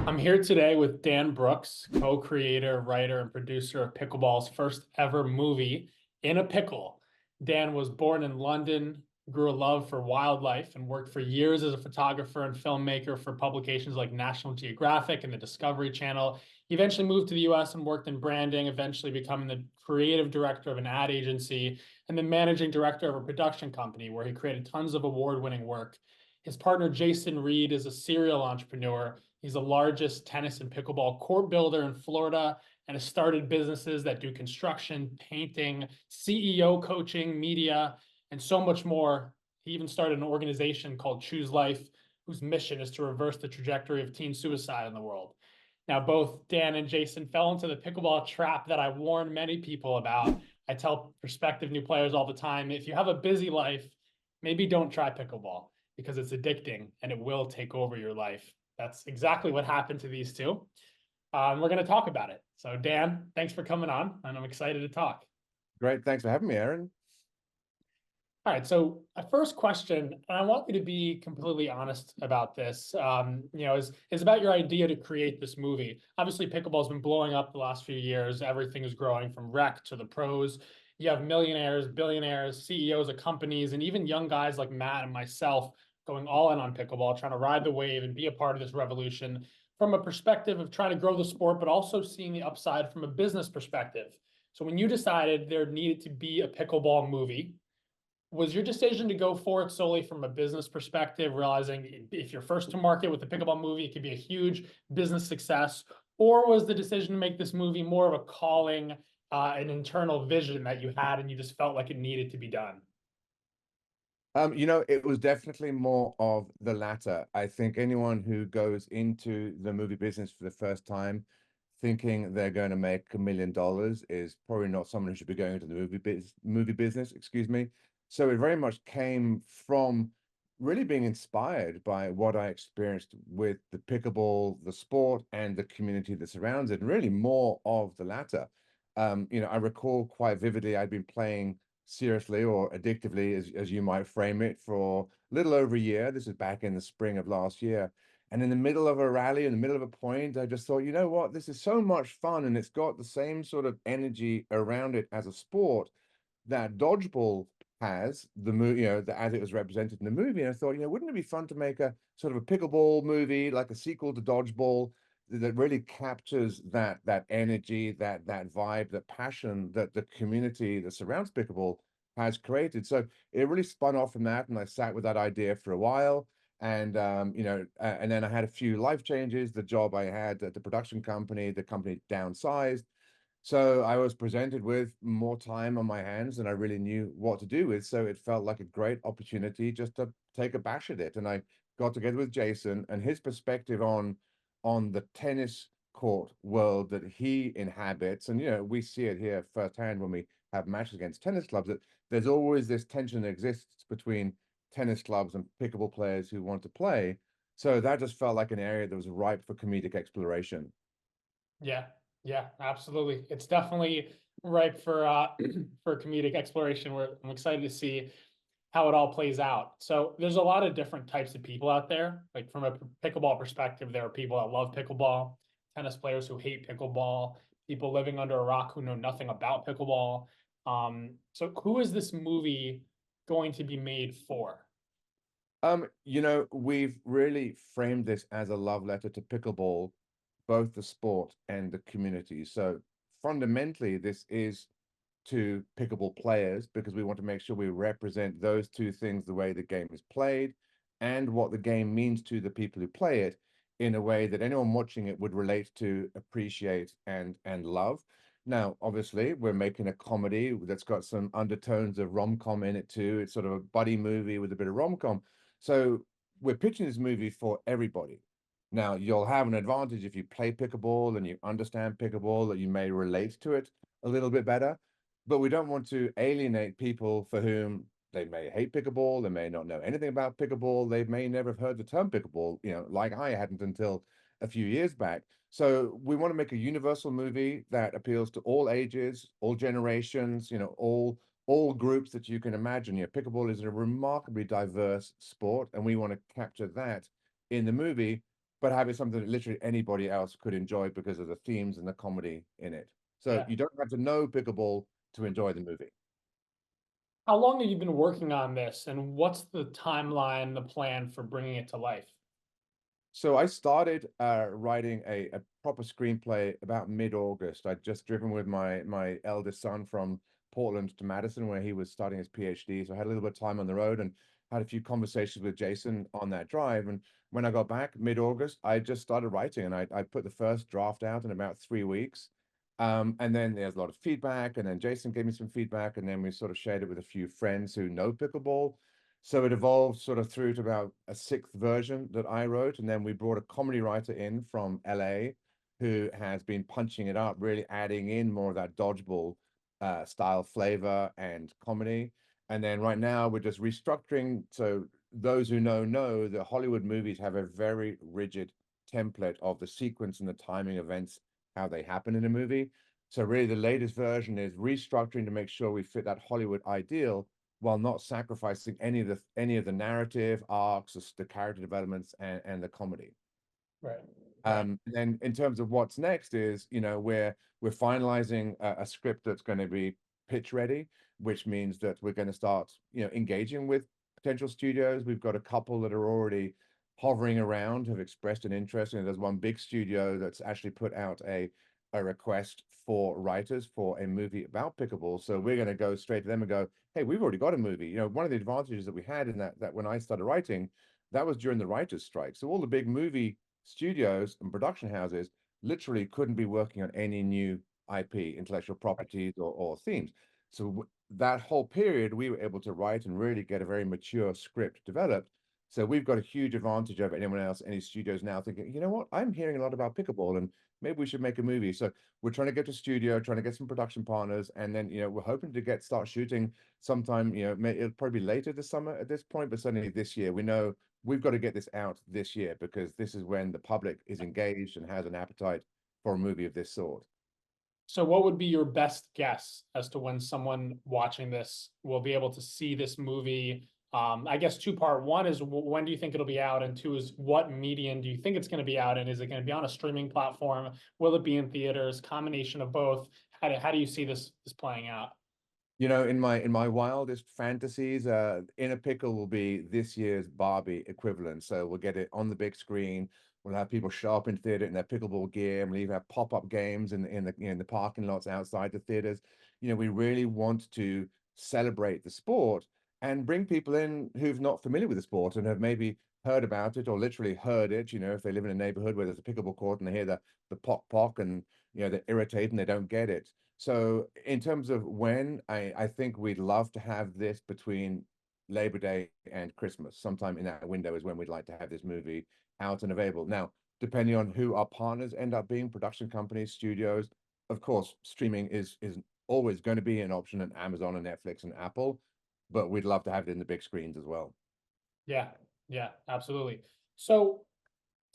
I'm here today with Dan Brooks, co-creator, writer, and producer of Pickleball's first ever movie, In a Pickle. Dan was born in London, grew a love for wildlife, and worked for years as a photographer and filmmaker for publications like National Geographic and the Discovery Channel. He eventually moved to the US and worked in branding, eventually becoming the creative director of an ad agency and the managing director of a production company where he created tons of award-winning work. His partner, Jason Reed, is a serial entrepreneur. He's the largest tennis and pickleball court builder in Florida and has started businesses that do construction, painting, CEO coaching, media, and so much more. He even started an organization called Choose Life, whose mission is to reverse the trajectory of teen suicide in the world. Now, both Dan and Jason fell into the pickleball trap that I warn many people about. I tell prospective new players all the time, if you have a busy life, maybe don't try pickleball because it's addicting and it will take over your life. That's exactly what happened to these two. And we're going to talk about it. So, Dan, thanks for coming on, and I'm excited to talk. Great. Thanks for having me, Aaron. All right. So, my first question, and I want you to be completely honest about this, is about your idea to create this movie. Obviously, pickleball's been blowing up the last few years. Everything is growing from rec to the pros. You have millionaires, billionaires, CEOs of companies, and even young guys like Matt and myself going all in on pickleball, trying to ride the wave and be a part of this revolution from a perspective of trying to grow the sport, but also seeing the upside from a business perspective. So when you decided there needed to be a pickleball movie, was your decision to go for it solely from a business perspective, realizing if you're first to market with the pickleball movie, it could be a huge business success? Or was the decision to make this movie more of a calling, an internal vision that you had and you just felt like it needed to be done? It was definitely more of the latter. I think anyone who goes into the movie business for the first time thinking they're going to make $1 million is probably not someone who should be going into the movie business, excuse me. So it very much came from really being inspired by what I experienced with the pickleball, the sport, and the community that surrounds it, and really more of the latter. I recall quite vividly I'd been playing seriously or addictively, as you might frame it, for a little over a year. This is back in the spring of last year. And in the middle of a rally, in the middle of a point, I just thought, you know what, this is so much fun and it's got the same sort of energy around it as a sport that dodgeball has, as it was represented in the movie. And I thought, wouldn't it be fun to make a sort of a pickleball movie, like a sequel to Dodgeball, that really captures that energy, that vibe, that passion that the community that surrounds pickleball has created. So it really spun off from that, and I sat with that idea for a while. And and then I had a few life changes. The job I had at the production company, the company downsized. So I was presented with more time on my hands than I really knew what to do with. So it felt like a great opportunity just to take a bash at it. And I got together with Jason, and his perspective on the tennis court world that he inhabits. And we see it here firsthand when we have matches against tennis clubs, that there's always this tension that exists between tennis clubs and pickleball players who want to play. So that just felt like an area that was ripe for comedic exploration. Yeah, yeah, absolutely. It's definitely ripe for for comedic exploration. I'm excited to see how it all plays out. So there's a lot of different types of people out there. Like from a pickleball perspective, there are people that love pickleball, tennis players who hate pickleball, people living under a rock who know nothing about pickleball. So who is this movie going to be made for? We've really framed this as a love letter to pickleball, both the sport and the community. So fundamentally, this is to pickleball players because we want to make sure we represent those two things, the way the game is played and what the game means to the people who play it, in a way that anyone watching it would relate to, appreciate, and love. Now, obviously, we're making a comedy that's got some undertones of rom-com in it too. It's sort of a buddy movie with a bit of rom-com. So we're pitching this movie for everybody. Now, you'll have an advantage if you play pickleball and you understand pickleball, that you may relate to it a little bit better. But we don't want to alienate people for whom they may hate pickleball, they may not know anything about pickleball, they may never have heard the term pickleball, like I hadn't until a few years back. So we want to make a universal movie that appeals to all ages, all generations, all groups that you can imagine. Pickleball is a remarkably diverse sport, and we want to capture that in the movie, but have it something that literally anybody else could enjoy because of the themes and the comedy in it. So Yeah. you don't have to know pickleball to enjoy the movie. How long have you been working on this, and what's the timeline, the plan for bringing it to life? So I started writing a proper screenplay about mid-August. I'd just driven with my eldest son from Portland to Madison, where he was starting his PhD. So I had a little bit of time on the road and had a few conversations with Jason on that drive. And when I got back mid-August, I just started writing, and I put the first draft out in about 3 weeks. And then there's a lot of feedback, and then Jason gave me some feedback, and then we sort of shared it with a few friends who know pickleball. So it evolved sort of through to about a sixth version that I wrote, and then we brought a comedy writer in from LA who has been punching it up, really adding in more of that dodgeball style flavor and comedy. And then right now we're just restructuring. So those who know that Hollywood movies have a very rigid template of the sequence and the timing events, how they happen in a movie. So really the latest version is restructuring to make sure we fit that Hollywood ideal while not sacrificing any of the narrative arcs, the character developments, and the comedy. Right. Right. Then in terms of what's next is, we're finalizing a script that's going to be pitch ready, which means that we're going to start, engaging with potential studios. We've got a couple that are already hovering around, have expressed an interest. And there's one big studio that's actually put out a request for writers for a movie about pickleball. So we're going to go straight to them and go, hey, we've already got a movie. One of the advantages that we had in that when I started writing, that was during the writers' strike. So all the big movie studios and production houses literally couldn't be working on any new IP, intellectual properties, or themes. So that whole period, we were able to write and really get a very mature script developed. So we've got a huge advantage over anyone else, any studios now thinking, you know what, I'm hearing a lot about pickleball and maybe we should make a movie. So we're trying to get to studio, trying to get some production partners, and then we're hoping to start shooting sometime. It'll probably be later this summer at this point, but certainly this year. We know we've got to get this out this year because this is when the public is engaged and has an appetite for a movie of this sort. So what would be your best guess as to when someone watching this will be able to see this movie? I guess two-part. One is when do you think it'll be out? And two is what medium do you think it's going to be out in? Is it going to be on a streaming platform? Will it be in theaters? Combination of both? How do you see this playing out? In my wildest fantasies, In a Pickle will be this year's Barbie equivalent. So we'll get it on the big screen. We'll have people show up in theater in their pickleball gear, and we'll even have pop-up games in the parking lots outside the theaters. We really want to celebrate the sport and bring people in who've not familiar with the sport and have maybe heard about it or literally heard it. If they live in a neighborhood where there's a pickleball court and they hear the pock pock and they're irritated and they don't get it. So in terms of when, I think we'd love to have this between Labor Day and Christmas. Sometime in that window is when we'd like to have this movie out and available. Now, depending on who our partners end up being, production companies, studios, of course, streaming is always going to be an option at Amazon and Netflix and Apple, but we'd love to have it in the big screens as well. Yeah, yeah, absolutely. So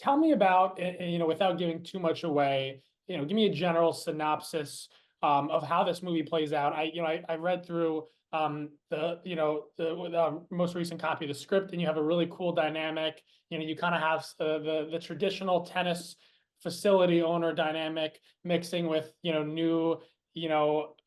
tell me about, without giving too much away, give me a general synopsis of how this movie plays out. I read through the most recent copy of the script, and you have a really cool dynamic. You kind of have the traditional tennis facility owner dynamic mixing with new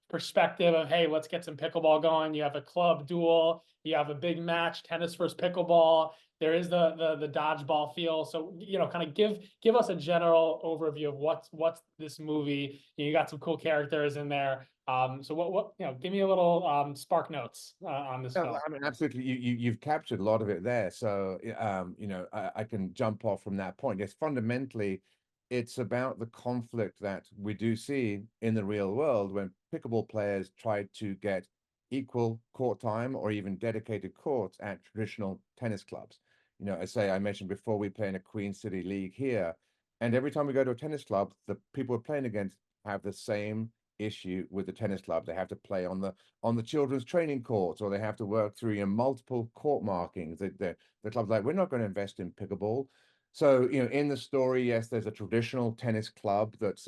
perspective of, hey, let's get some pickleball going. You have a club duel, you have a big match, tennis versus pickleball. There is the dodgeball feel. So kind of give us a general overview of what's this movie. You got some cool characters in there. So what give me a little spark notes on this No, film. I mean, absolutely. You've captured a lot of it there. So, I can jump off from that point. Yes, fundamentally, it's about the conflict that we do see in the real world when pickleball players try to get equal court time or even dedicated courts at traditional tennis clubs. I mentioned before, we play in a Queen City League here, and every time we go to a tennis club, the people we're playing against have the same issue with the tennis club. They have to play on the children's training courts, or they have to work through multiple court markings. The club's like, we're not going to invest in pickleball. So, in the story, yes, there's a traditional tennis club that's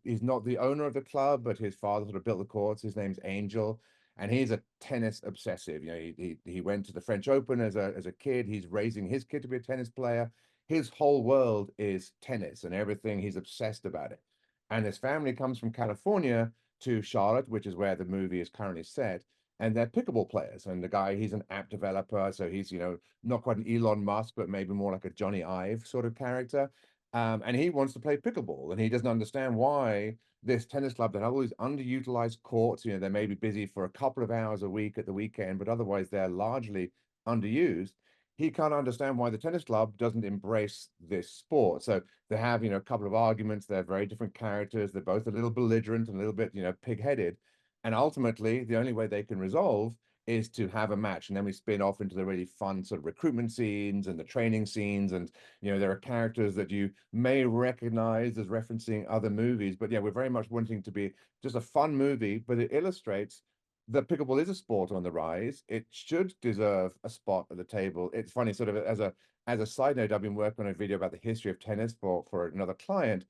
he's not the owner of the club, but his father sort of built the courts. His name's Angel, and he's a tennis obsessive. He went to the French Open as a kid. He's raising his kid to be a tennis player. his whole world is tennis and everything. He's obsessed about it. And his family comes from California to Charlotte, which is where the movie is currently set. And they're pickleball players. And the guy, he's an app developer. So he's, not quite an Elon Musk, but maybe more like a Johnny Ive sort of character. And he wants to play pickleball and he doesn't understand why this tennis club that have all these underutilized courts, they may be busy for a couple of hours a week at the weekend, but otherwise they're largely underused. He can't understand why the tennis club doesn't embrace this sport. So they have, a couple of arguments. They're very different characters. They're both a little belligerent and a little bit, pig-headed. And ultimately, the only way they can resolve is to have a match. And then we spin off into the really fun sort of recruitment scenes and the training scenes. And, there are characters that you may recognize as referencing other movies. But yeah, we're very much wanting to be just a fun movie, but it illustrates that pickleball is a sport on the rise. It should deserve a spot at the table. It's funny, sort of as a side note, I've been working on a video about the history of tennis for another client,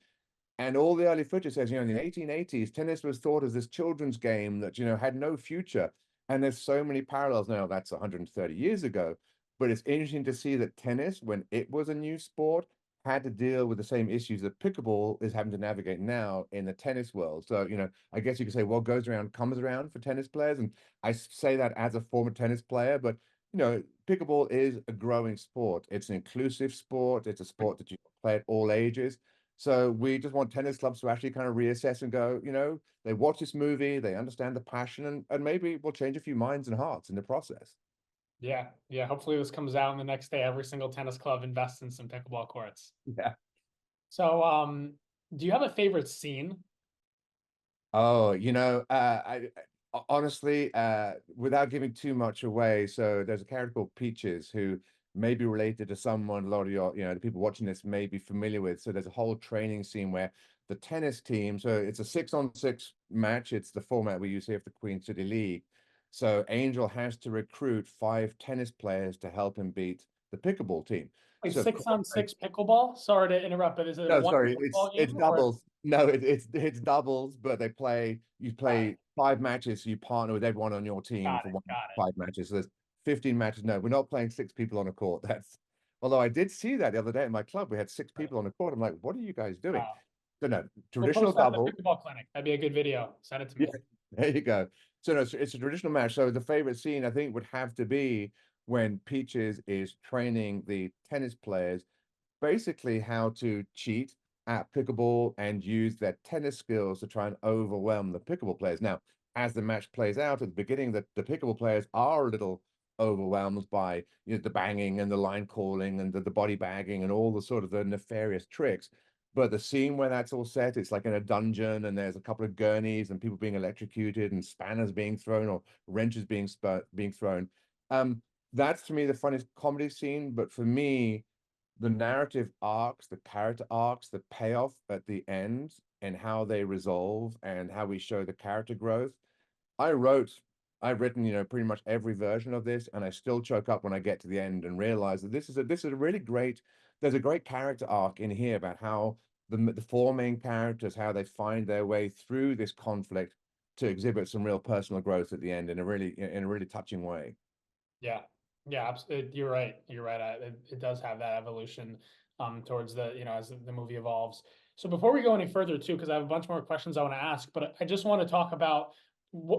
and all the early footage says, in the 1880s, tennis was thought as this children's game that, had no future. And there's so many parallels now. That's 130 years ago. But it's interesting to see that tennis, when it was a new sport, had to deal with the same issues that pickleball is having to navigate now in the tennis world. So, I guess you could say what goes around comes around for tennis players. And I say that as a former tennis player, but pickleball is a growing sport. It's an inclusive sport. It's a sport that you can play at all ages. So we just want tennis clubs to actually kind of reassess and go, they watch this movie, they understand the passion, and maybe we'll change a few minds and hearts in the process. Yeah, yeah. Hopefully this comes out and the next day every single tennis club invests in some pickleball courts. Yeah. So, do you have a favorite scene? Oh, honestly, without giving too much away, so there's a character called Peaches who may be related to someone a lot of your, the people watching this may be familiar with. So there's a whole training scene where the tennis team, so it's a 6-on-6 match. It's the format we use here for the Queen City League. So Angel has to recruit 5 tennis players to help him beat the pickleball team. Wait, So of six course, on six pickleball? Sorry to interrupt, but is it a no, one sorry, pickleball it's game or doubles. No, it's doubles, but you got it, play 5 matches, so you partner with everyone on your team got for it, one got it. 5 matches. So there's 15 matches. No, we're not playing 6 people on a court. That's although I did see that the other day in my club. We had 6 people on the court. I'm like, what are you guys doing? Wow. So no, We'll traditional post that in the double. Pickleball Clinic. That'd be a good video. Send it to Yeah, me. there you go. So no, it's a traditional match. So the favorite scene I think would have to be when Peaches is training the tennis players basically how to cheat at pickleball and use their tennis skills to try and overwhelm the pickleball players. Now, as the match plays out at the beginning, the pickleball players are a little overwhelmed by the banging and the line calling and the body bagging and all the sort of the nefarious tricks. But the scene where that's all set, it's like in a dungeon and there's a couple of gurneys and people being electrocuted and spanners being thrown or wrenches being thrown. Um, that's to me the funniest comedy scene. But for me, the narrative arcs, the character arcs, the payoff at the end, and how they resolve and how we show the character growth. I wrote, I've written, pretty much every version of this, and I still choke up when I get to the end and realize that this is a really great. There's a great character arc in here about how the 4 main characters, how they find their way through this conflict to exhibit some real personal growth at the end in a really touching way. Yeah, yeah, you're right. You're right. It does have that evolution towards the, as the movie evolves. So before we go any further too, because I have a bunch more questions I want to ask, but I just want to talk about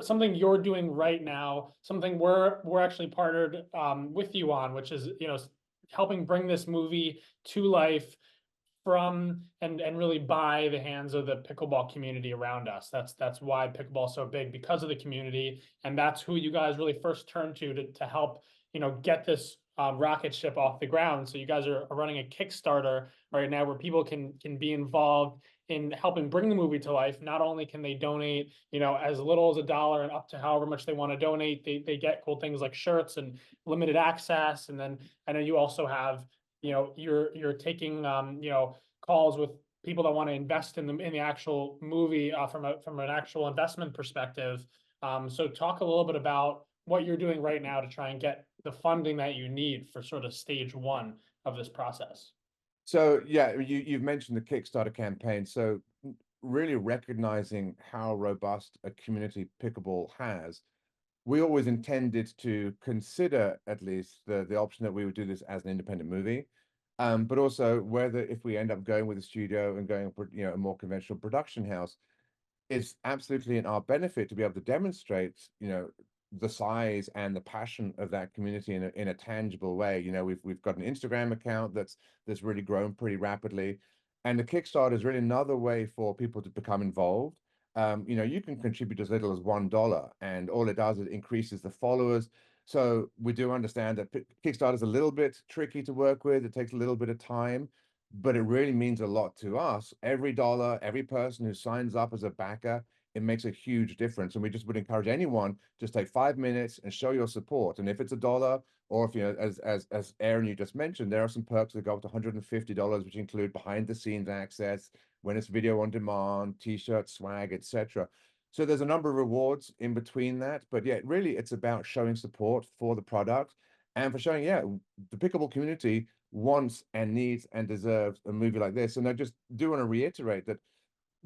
something you're doing right now, something we're actually partnered with you on, which is, helping bring this movie to life from and really by the hands of the pickleball community around us. That's why pickleball is so big, because of the community, and that's who you guys really first turn to help get this rocket ship off the ground. So you guys are running a Kickstarter right now where people can be involved in helping bring the movie to life. Not only can they donate, as little as $1 and up to however much they want to donate, they get cool things like shirts and limited access. And then I know you also have, you're taking calls with people that want to invest in the actual movie from an actual investment perspective. So talk a little bit about what you're doing right now to try and get the funding that you need for sort of stage 1 of this process. So yeah, you've mentioned the Kickstarter campaign. So really recognizing how robust a community pickleball has, we always intended to consider at least the option that we would do this as an independent movie. But also whether if we end up going with a studio and going for, a more conventional production house, it's absolutely in our benefit to be able to demonstrate, the size and the passion of that community in a tangible way. We've got an Instagram account that's really grown pretty rapidly, and the Kickstarter is really another way for people to become involved. You can contribute as little as $1, and all it does is increases the followers. So we do understand that Kickstarter is a little bit tricky to work with. It takes a little bit of time, but it really means a lot to us. Every dollar, every person who signs up as a backer, it makes a huge difference. And we just would encourage anyone just take 5 minutes and show your support. And if it's a dollar, or if as Aaron you just mentioned, there are some perks that go up to $150, which include behind the scenes access, when it's video on demand, t-shirts, swag, etc. So there's a number of rewards in between that. But yeah, really it's about showing support for the product and for showing, yeah, the Pickleball community wants and needs and deserves a movie like this. And I just do want to reiterate that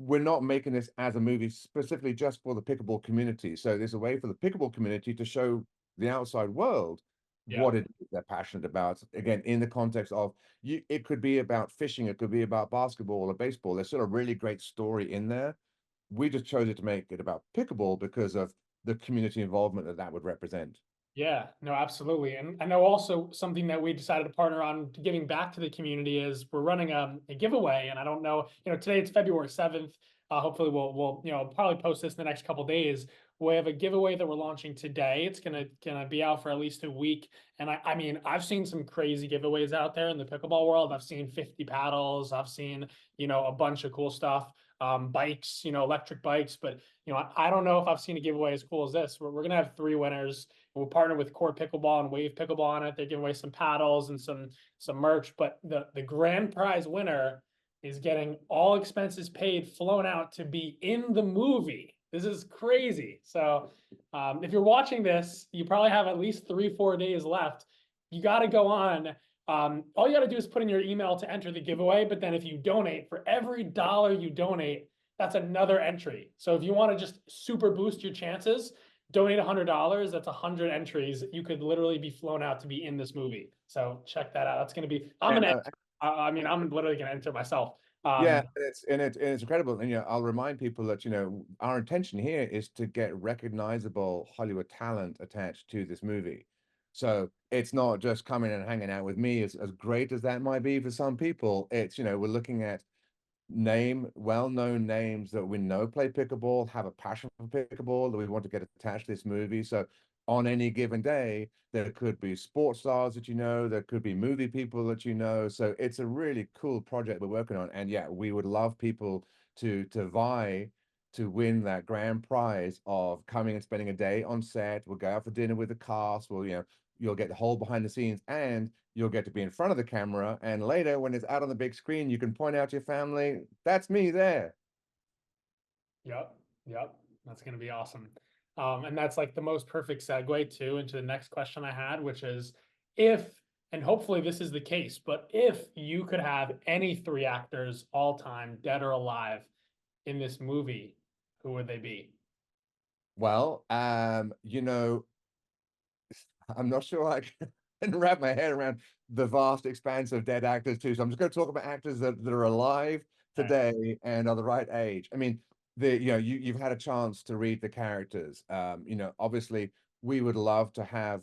we're not making this as a movie specifically just for the pickleball community. So there's a way for the pickleball community to show the outside world Yeah. what it is they're passionate about. Again, in the context of it could be about fishing, it could be about basketball or baseball. There's still a really great story in there. We just chose it to make it about pickleball because of the community involvement that would represent. Yeah, no, absolutely. And I know also something that we decided to partner on giving back to the community is we're running a giveaway. And I don't know, today it's February 7th. Hopefully we'll probably post this in the next couple days. We have a giveaway that we're launching today. It's gonna be out for at least a week. And I mean, I've seen some crazy giveaways out there in the pickleball world. I've seen 50 paddles, I've seen, a bunch of cool stuff. Bikes, electric bikes, but I don't know if I've seen a giveaway as cool as this. We're gonna have 3 winners. We'll partner with Core Pickleball and Wave Pickleball on it. They're giving away some paddles and some merch, but the grand prize winner is getting all expenses paid, flown out to be in the movie. This is crazy. So if you're watching this, you probably have at least 3-4 days left. You got to go on. All you got to do is put in your email to enter the giveaway. But then if you donate, for every dollar you donate, that's another entry. So if you want to just super boost your chances, donate $100. That's 100 entries. You could literally be flown out to be in this movie. So check that out. That's going to be. And I mean, I'm literally going to enter myself. yeah, and it's incredible. And I'll remind people that our intention here is to get recognizable Hollywood talent attached to this movie. So it's not just coming and hanging out with me, as great as that might be for some people. It's we're looking at well-known names that we know play pickleball, have a passion for pickleball that we want to get attached to this movie. So on any given day, there could be sports stars that there could be movie people that So it's a really cool project we're working on. And yeah, we would love people to vie to win that grand prize of coming and spending a day on set. We'll go out for dinner with the cast. You'll get the whole behind the scenes, and you'll get to be in front of the camera. And later, when it's out on the big screen, you can point out to your family, that's me there. Yep, yep, that's gonna be awesome. And that's like the most perfect segue too into the next question I had, which is if, and hopefully this is the case, but if you could have any 3 actors all time, dead or alive, in this movie, who would they be? Well, I'm not sure I can wrap my head around the vast expanse of dead actors too. So I'm just going to talk about actors that are alive Okay. today and are the right age. I mean, you've had a chance to read the characters. Obviously we would love to have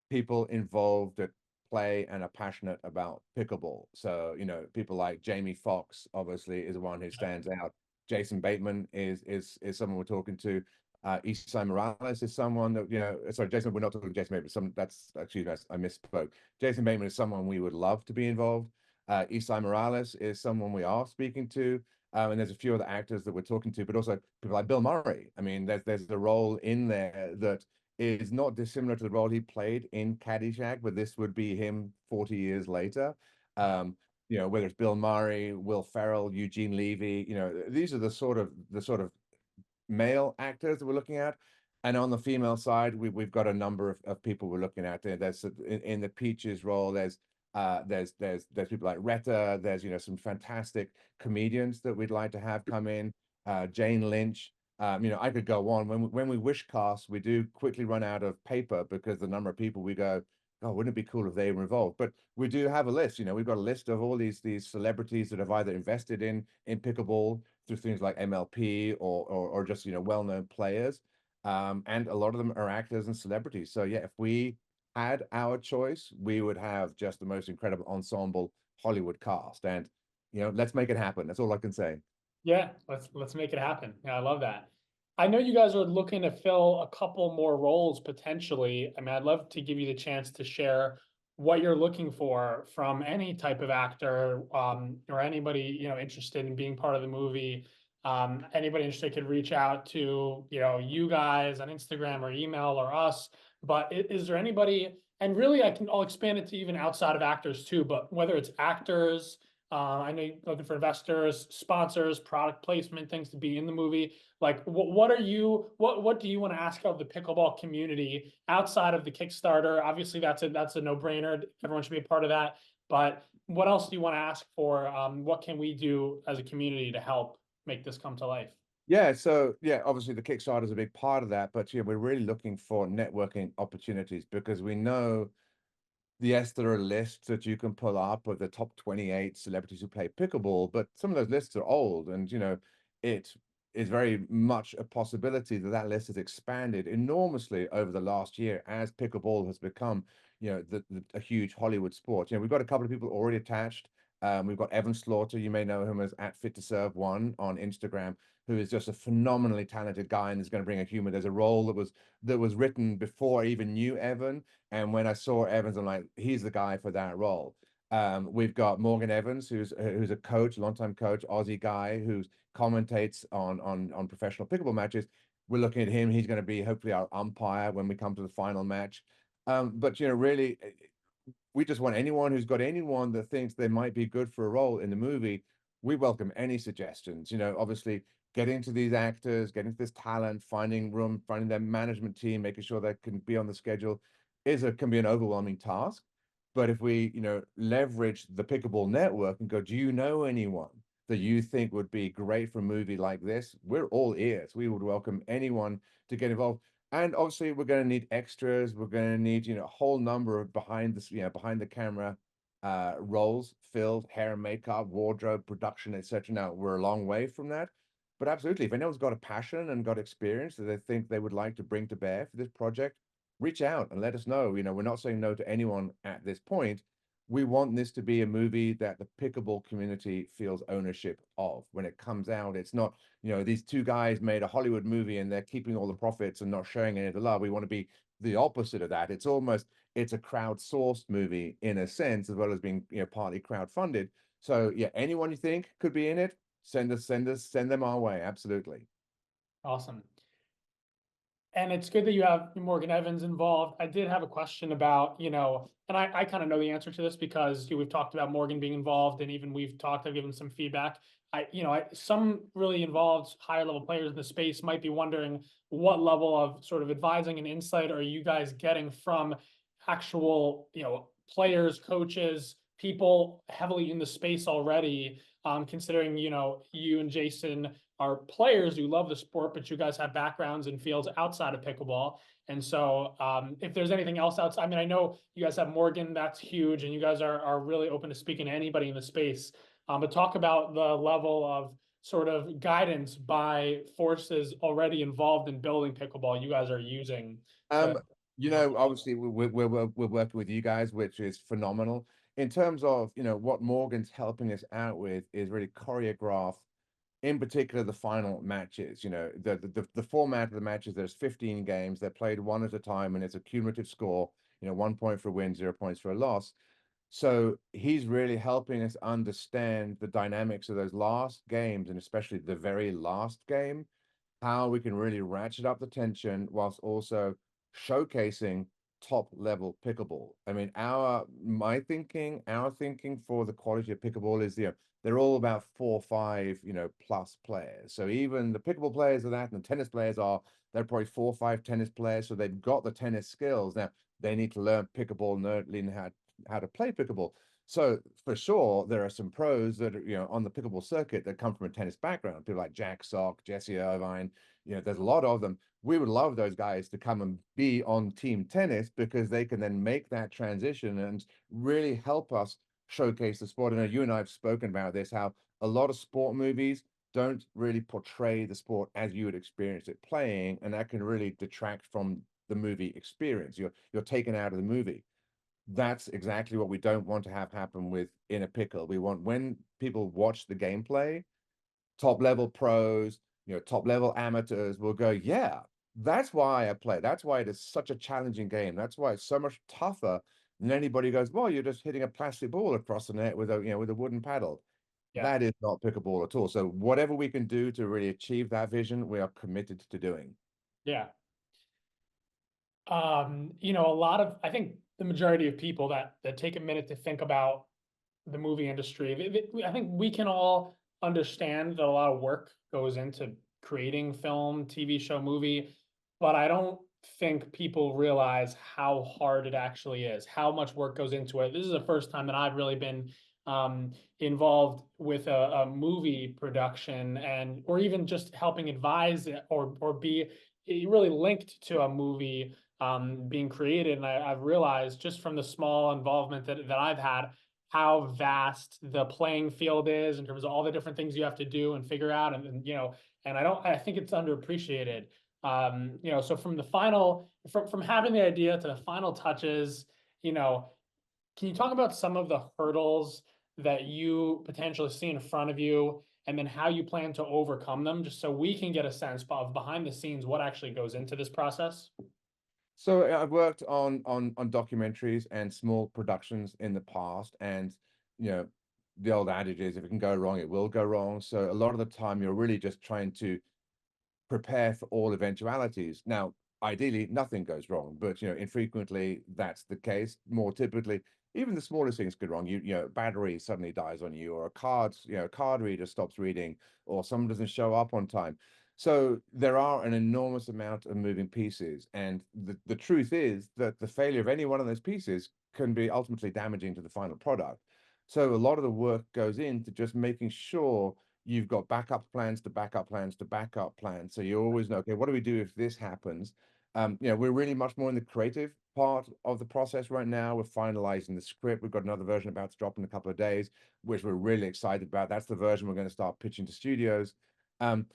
people involved that play and are passionate about pickleball. So, people like Jamie Foxx obviously is the one who stands out. Jason Bateman is someone we're talking to. Isai Morales is someone that, sorry, Jason, we're not talking to Jason Bateman. I misspoke. Jason Bateman is someone we would love to be involved. Isai Morales is someone we are speaking to. And there's a few other actors that we're talking to, but also people like Bill Murray. I mean, there's a role in there that is not dissimilar to the role he played in Caddyshack, but this would be him 40 years later. Yeah. Whether it's Bill Murray, Will Ferrell, Eugene Levy, these are the sort of male actors that we're looking at. And on the female side, we've got a number of people we're looking at. There's in the Peaches role, there's people like Retta, there's some fantastic comedians that we'd like to have come in. Jane Lynch. I could go on. When we wish cast, we do quickly run out of paper because the number of people we go, oh, wouldn't it be cool if they were involved? But we do have a list. We've got a list of all these celebrities that have either invested in pickleball through things like MLP or just well-known players. And a lot of them are actors and celebrities. So yeah, if we had our choice, we would have just the most incredible ensemble Hollywood cast. And let's make it happen. That's all I can say. Yeah, let's make it happen. Yeah, I love that. I know you guys are looking to fill a couple more roles potentially. I mean, I'd love to give you the chance to share what you're looking for from any type of actor, or anybody, interested in being part of the movie. Anybody interested could reach out to, you guys on Instagram or email or us. But is there anybody, and really I'll expand it to even outside of actors too, but whether it's actors, I know you're looking for investors, sponsors, product placement, things to be in the movie. Like, what do you want to ask of the pickleball community outside of the Kickstarter? Obviously, that's a no brainer. Everyone should be a part of that. But what else do you want to ask for? What can we do as a community to help make this come to life? Yeah, so yeah, obviously the Kickstarter is a big part of that, but yeah, we're really looking for networking opportunities because we know yes, there are lists that you can pull up of the top 28 celebrities who play pickleball, but some of those lists are old, and it is very much a possibility that that list has expanded enormously over the last year as pickleball has become, a huge Hollywood sport. We've got a couple of people already attached. We've got Evan Slaughter, you may know him as at Fit to Serve One on Instagram, who is just a phenomenally talented guy and is going to bring a humor. There's a role that was written before I even knew Evan, and when I saw Evans, I'm like, he's the guy for that role. We've got Morgan Evans, who's a coach, longtime coach, Aussie guy who commentates on professional pickleball matches. We're looking at him. He's going to be hopefully our umpire when we come to the final match. But really, we just want anyone who's got anyone that thinks they might be good for a role in the movie. We welcome any suggestions. Obviously getting to these actors, getting to this talent, finding room, finding their management team, making sure they can be on the schedule can be an overwhelming task. But if we, leverage the Pickleball network and go, do you know anyone that you think would be great for a movie like this? We're all ears. We would welcome anyone to get involved. And obviously, we're going to need extras. We're going to need, a whole number of behind the camera roles filled, hair and makeup, wardrobe, production, etc. Now, we're a long way from that. But absolutely, if anyone's got a passion and got experience that they think they would like to bring to bear for this project, reach out and let us know. We're not saying no to anyone at this point. We want this to be a movie that the pickleball community feels ownership of. When it comes out, it's not, these two guys made a Hollywood movie and they're keeping all the profits and not showing any of the love. We want to be the opposite of that. It's a crowdsourced movie in a sense, as well as being, partly crowdfunded. So yeah, anyone you think could be in it, send them our way. Absolutely. Awesome. And it's good that you have Morgan Evans involved. I did have a question about, and I kind of know the answer to this because we've talked about Morgan being involved, and even I've given some feedback. Some really involved higher level players in the space might be wondering what level of sort of advising and insight are you guys getting from actual, players, coaches, people heavily in the space already, considering, you and Jason are players who love the sport, but you guys have backgrounds in fields outside of pickleball. And so if there's anything else outside, I mean, I know you guys have Morgan, that's huge, and you guys are really open to speaking to anybody in the space. But talk about the level of sort of guidance by forces already involved in building pickleball you guys are using to Um, obviously we're working with you guys, which is phenomenal. In terms of, what Morgan's helping us out with is really choreograph, in particular, the final matches. The format of the matches, there's 15 games, they're played one at a time, and it's a cumulative score, 1 point for a win, 0 points for a loss. So he's really helping us understand the dynamics of those last games, and especially the very last game, how we can really ratchet up the tension whilst also showcasing top level pickleball. I mean, our thinking for the quality of pickleball is, they're all about 4 or 5, plus players. So even the pickleball players are that, and the tennis players they're probably 4 or 5 tennis players. So they've got the tennis skills. Now they need to learn pickleball, learn how to play pickleball. So for sure, there are some pros that are, on the pickleball circuit that come from a tennis background. People like Jack Sock, Jesse Irvine, there's a lot of them. We would love those guys to come and be on team tennis because they can then make that transition and really help us showcase the sport. I know you and I have spoken about this, how a lot of sport movies don't really portray the sport as you would experience it playing, and that can really detract from the movie experience. You're taken out of the movie. That's exactly what we don't want to have happen with in a pickle. We want when people watch the gameplay, top level pros, top level amateurs will go, yeah, that's why I play. That's why it is such a challenging game. That's why it's so much tougher than anybody goes, well, you're just hitting a plastic ball across the net with a wooden paddle. Yeah, That is not pickleball at all. So whatever we can do to really achieve that vision, we are committed to doing. yeah. A lot of, I think the majority of people that take a minute to think about the movie industry, I think we can all understand that a lot of work goes into creating film, TV show, movie, but I don't think people realize how hard it actually is, how much work goes into it. This is the first time that I've really been involved with a movie production, and or even just helping advise or be really linked to a movie being created. And I've realized just from the small involvement that I've had how vast the playing field is in terms of all the different things you have to do and figure out. And I think it's underappreciated. So from the final, from having the idea to the final touches, you know, can you talk about some of the hurdles that you potentially see in front of you, and then how you plan to overcome them, just so we can get a sense of behind the scenes what actually goes into this process? So I've worked on documentaries and small productions in the past, and you know, the old adage is if it can go wrong, it will go wrong. So a lot of the time, you're really just trying to prepare for all eventualities. Now, ideally, nothing goes wrong, but infrequently that's the case. More typically, even the smallest things go wrong. Battery suddenly dies on you, or card reader stops reading, or someone doesn't show up on time. So there are an enormous amount of moving pieces, and the truth is that the failure of any one of those pieces can be ultimately damaging to the final product. So a lot of the work goes into just making sure you've got backup plans to backup plans to backup plans. So you always know, okay, what do we do if this happens? We're really much more in the creative part of the process right now. We're finalizing the script. We've got another version about to drop in a couple of days, which we're really excited about. That's the version we're going to start pitching to studios. Um,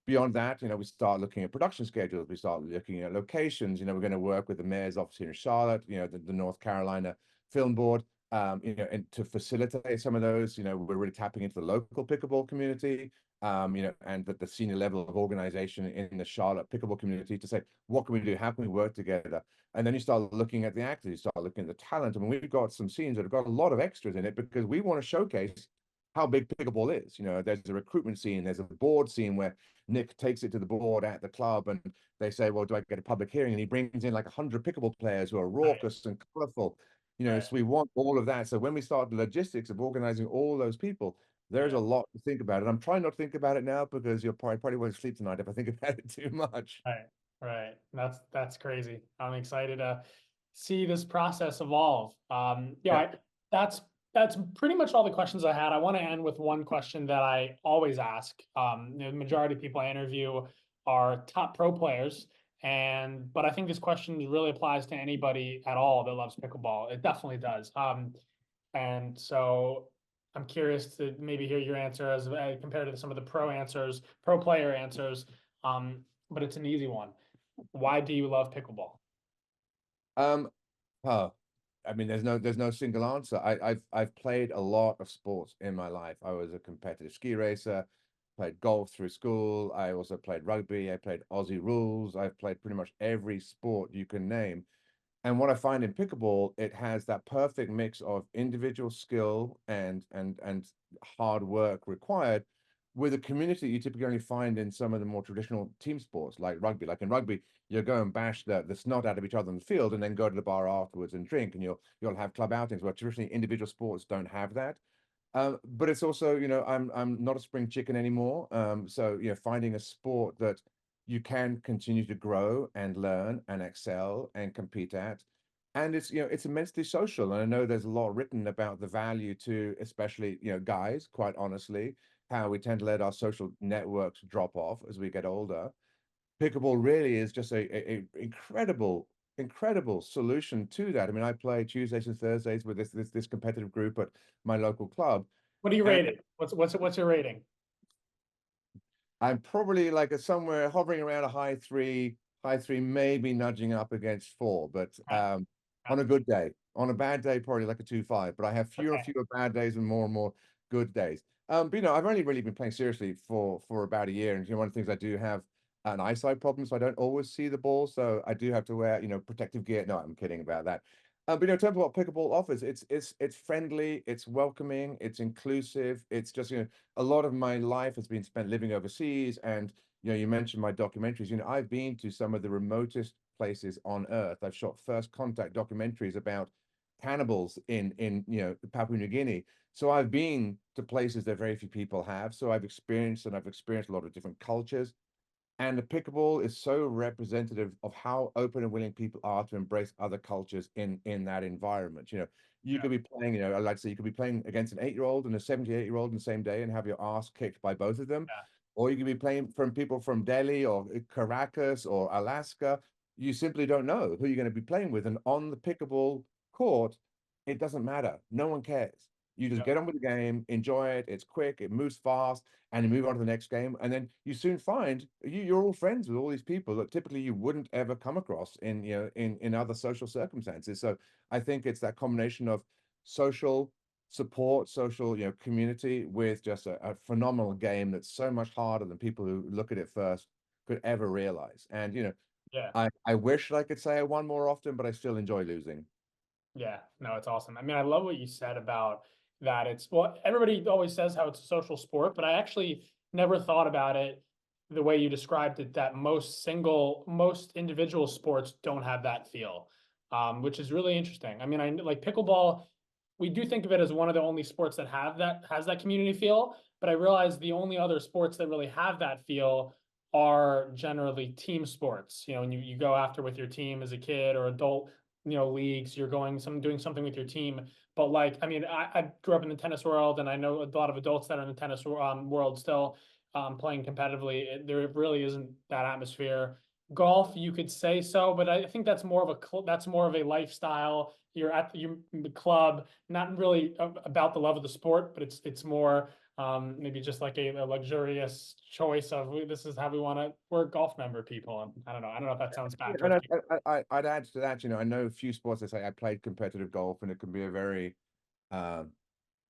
Beyond that, we start looking at production schedules. We start looking at locations. We're going to work with the mayor's office here in Charlotte, the North Carolina Film Board, and to facilitate some of those, we're really tapping into the local pickleball community, and the senior level of organization in the Charlotte pickleball community to say, what can we do? How can we work together? And then you start looking at the actors, you start looking at the talent. I mean, we've got some scenes that have got a lot of extras in it because we want to showcase how big pickleball is. There's a recruitment scene, there's a board scene where Nick takes it to the board at the club and they say, well, do I get a public hearing? And he brings in like 100 pickleball players who are Right, raucous and colorful. right, So we want all of that. So when we start the logistics of organizing all those people, there's yeah, a lot to think about. And I'm trying not to think about it now because you'll probably won't sleep tonight if I think about it too much. right, right. That's crazy. I'm excited to see this process evolve. Yeah. That's pretty much all the questions I had. I want to end with one question that I always ask. The majority of people I interview are top pro players, but I think this question really applies to anybody at all that loves pickleball. It definitely does. And so I'm curious to maybe hear your answer as compared to some of the pro player answers. But it's an easy one. Why do you love pickleball? Um, oh, I mean, there's no single answer. I've played a lot of sports in my life. I was a competitive ski racer, played golf through school. I also played rugby. I played Aussie rules. I've played pretty much every sport you can name. And what I find in pickleball, it has that perfect mix of individual skill and hard work required with a community you typically only find in some of the more traditional team sports like rugby. Like in rugby, you'll go and bash the snot out of each other in the field and then go to the bar afterwards and drink, and you'll have club outings where traditionally individual sports don't have that. But it's also, I'm not a spring chicken anymore. So finding a sport that you can continue to grow and learn and excel and compete at. and it's, it's immensely social. And I know there's a lot written about the value to, especially, guys, quite honestly, how we tend to let our social networks drop off as we get older. Pickleball really is just a incredible solution to that. I mean, I play Tuesdays and Thursdays with this competitive group at my local club, What do you and rate it? What's your rating? I'm probably like a somewhere hovering around a high three, maybe nudging up against four, but Okay. on a good day. On a bad day, probably like a 2.5. But I have Okay. fewer bad days and more good days. But I've only really been playing seriously for about a year, and one of the things I do have an eyesight problem, so I don't always see the ball, so I do have to wear protective gear. No, I'm kidding about that. But in terms of what pickleball offers, it's friendly, it's welcoming, it's inclusive. It's just a lot of my life has been spent living overseas, and you mentioned my documentaries. I've been to some of the remotest places on earth. I've shot first contact documentaries about cannibals in Papua New Guinea. So I've been to places that very few people have. So I've experienced a lot of different cultures. And the pickleball is so representative of how open and willing people are to embrace other cultures in that environment. You Yeah. could be playing, I like to say you could be playing against an 8-year-old and a 78-year-old in the same day and have your ass kicked by both of them. Yeah. Or you could be playing from people from Delhi or Caracas or Alaska. You simply don't know who you're going to be playing with. And on the pickleball court, it doesn't matter. No one cares. You just Yeah. get on with the game, enjoy it. It's quick, it moves fast, and you move on to the next game. And then you soon find you're all friends with all these people that typically you wouldn't ever come across in other social circumstances. So I think it's that combination of social support, social community with just a phenomenal game that's so much harder than people who look at it first could ever realize. And Yeah. I wish I could say I won more often, but I still enjoy losing. Yeah, no, it's awesome. I mean, I love what you said about that. Well, everybody always says how it's a social sport, but I actually never thought about it the way you described it, that most individual sports don't have that feel, which is really interesting. I mean, I like pickleball, we do think of it as one of the only sports that has that community feel, but I realize the only other sports that really have that feel are generally team sports. And you go after with your team as a kid or adult, leagues, you're doing something with your team. But like, I mean, I grew up in the tennis world, and I know a lot of adults that are in the tennis world still playing competitively. There really isn't that atmosphere. Golf, you could say so, but I think that's more of that's more of a lifestyle. You're at the club, not really about the love of the sport, but it's more maybe just like a luxurious choice of this is how we want to. We're golf member people, and I don't know if that sounds Yeah, bad and towards people. I'd add to that, I know a few sports. I say I played competitive golf, and it can be a very um,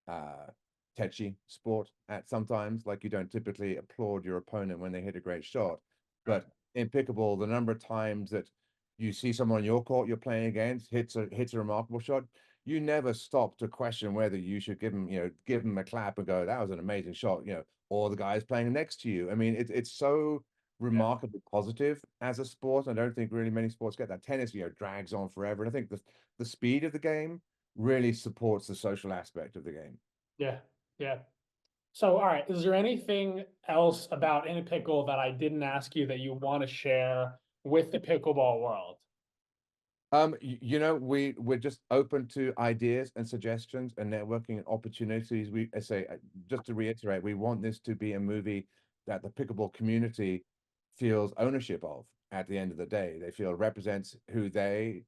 uh, tetchy sport at sometimes. Like you don't typically applaud your opponent when they hit a great shot. Right. But in pickleball, the number of times that you see someone on your court you're playing against hits a remarkable shot, you never stop to question whether you should give them a clap and go, that was an amazing shot, or the guy's playing next to you. I mean, it's so Yeah. remarkably positive as a sport. I don't think really many sports get that. Tennis, drags on forever. And I think the speed of the game really supports the social aspect of the game. Yeah. Yeah. So, all right, is there anything else about In a Pickle that I didn't ask you that you want to share with the pickleball world? We're just open to ideas and suggestions and networking and opportunities. I say, just to reiterate, we want this to be a movie that the pickleball community feels ownership of at the end of the day. They feel represents who they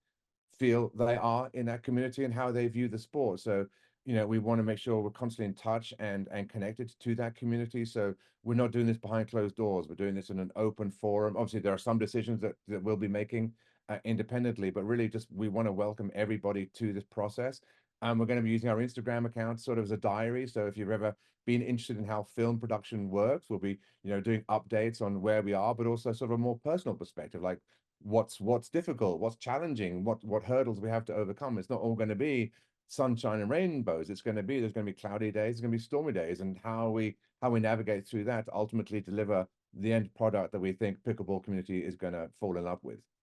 feel they are in that community and how they view the sport. So, we want to make sure we're constantly in touch and connected to that community. So we're not doing this behind closed doors. We're doing this in an open forum. Obviously, there are some decisions that we'll be making independently, but really just we want to welcome everybody to this process. And we're going to be using our Instagram account sort of as a diary. So if you've ever been interested in how film production works, we'll be, doing updates on where we are, but also sort of a more personal perspective, like what's difficult, what's challenging, what hurdles we have to overcome. It's not all going to be sunshine and rainbows. There's going to be cloudy days, there's going to be stormy days, and how we navigate through that to ultimately deliver the end product that we think pickleball community is going to fall in love with.